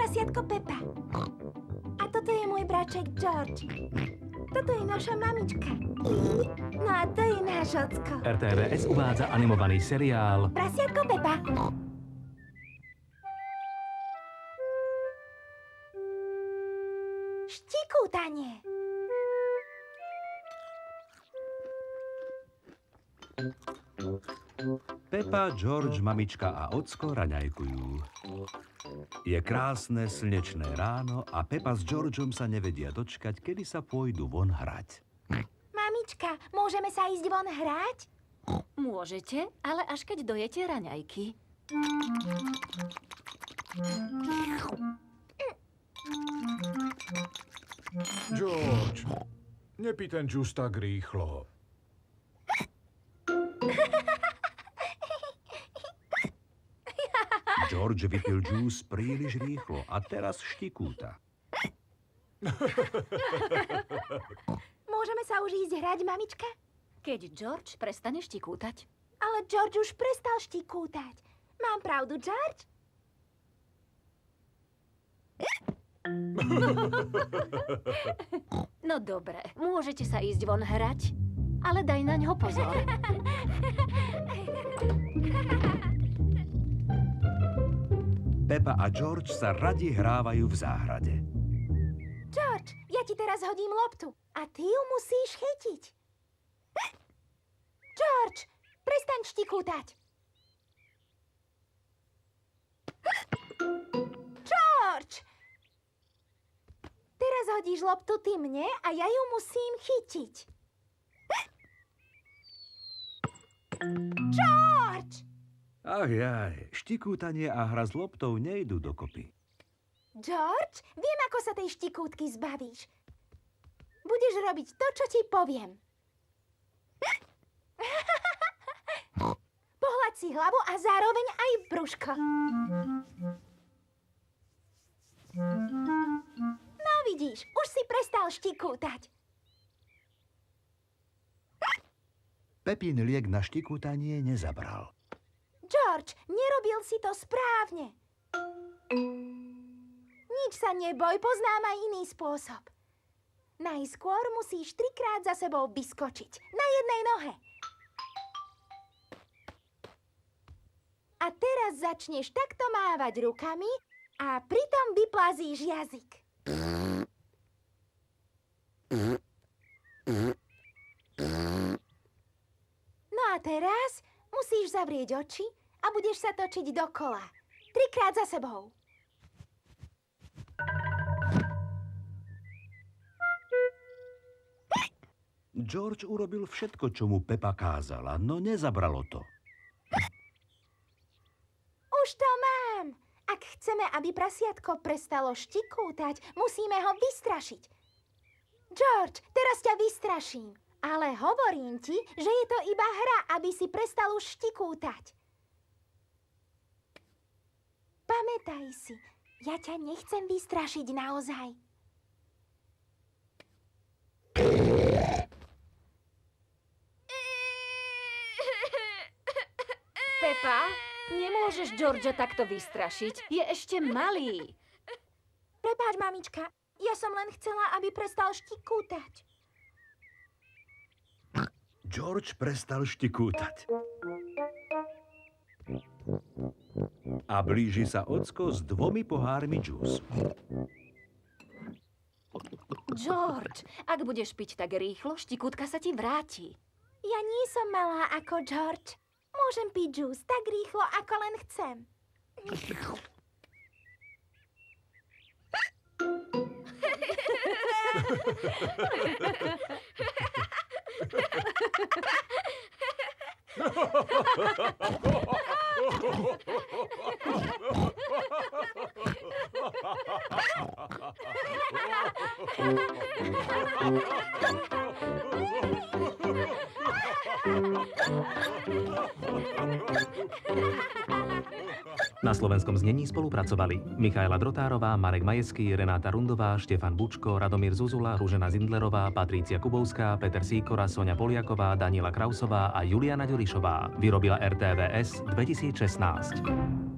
prasiatko Pepa. A toto je môj braček George. Toto je naša mamička. No a to je náš ocko. RTVS uvádza animovaný seriál Prasiatko Pepa. Štikútanie. Pepa, George, mamička a ocko raňajkujú. Je krásne slnečné ráno a Pepa s Georgeom sa nevedia dočkať, kedy sa pôjdu von hrať. Mamička, môžeme sa ísť von hrať? Môžete, ale až keď dojete raňajky. George, nepí ten džús tak rýchlo. George vypil džús príliš rýchlo a teraz štikúta. Môžeme sa už ísť hrať, mamička? Keď George prestane štikútať. Ale George už prestal štikútať. Mám pravdu, George? No dobre, môžete sa ísť von hrať, ale daj na ňo pozor. Pepa a George sa radi hrávajú v záhrade. George, ja ti teraz hodím loptu a ty ju musíš chytiť. George, prestaň štikútať. George! Teraz hodíš loptu ty mne a ja ju musím chytiť. George! Ach jaj, štikútanie a hra s loptou nejdú dokopy. George, viem, ako sa tej štikútky zbavíš. Budeš robiť to, čo ti poviem. Pohľad si hlavu a zároveň aj brúško. No vidíš, už si prestal štikútať. Pepín liek na štikútanie nezabral. George, nerobil si to správne. Nič sa neboj, poznám aj iný spôsob. Najskôr musíš 3-krát za sebou vyskočiť. Na jednej nohe. A teraz začneš takto mávať rukami a pritom vyplazíš jazyk. No a teraz musíš zavrieť oči a budeš sa točiť dokola. 3-krát za sebou. George urobil všetko, čo mu Pepa kázala, no nezabralo to. Už to mám. Ak chceme, aby prasiatko prestalo štikútať, musíme ho vystrašiť. George, teraz ťa vystraším. Ale hovorím ti, že je to iba hra, aby si prestal už štikútať. Pamätaj si, ja ťa nechcem vystrašiť naozaj. Pepa, nemôžeš Georgea takto vystrašiť. Je ešte malý. Prepáč, mamička, ja som len chcela, aby prestal štikútať. George prestal štikútať. A blíži sa ocko s 2 pohármi džús. George, ak budeš piť tak rýchlo, štikútka sa ti vráti. Ja nie som malá ako George. Môžem piť džús tak rýchlo, ako len chcem. Na slovenskom znení spolupracovali Michaela Drotárová, Marek Majecký, Renáta Rundová, Štefan Bučko, Radomír Zuzula, Ružena Zindlerová, Patrícia Kubovská, Peter Sýkora, Soňa Poliaková, Daniela Krausová a Juliana Ďurišová. Vyrobila RTVS 2016.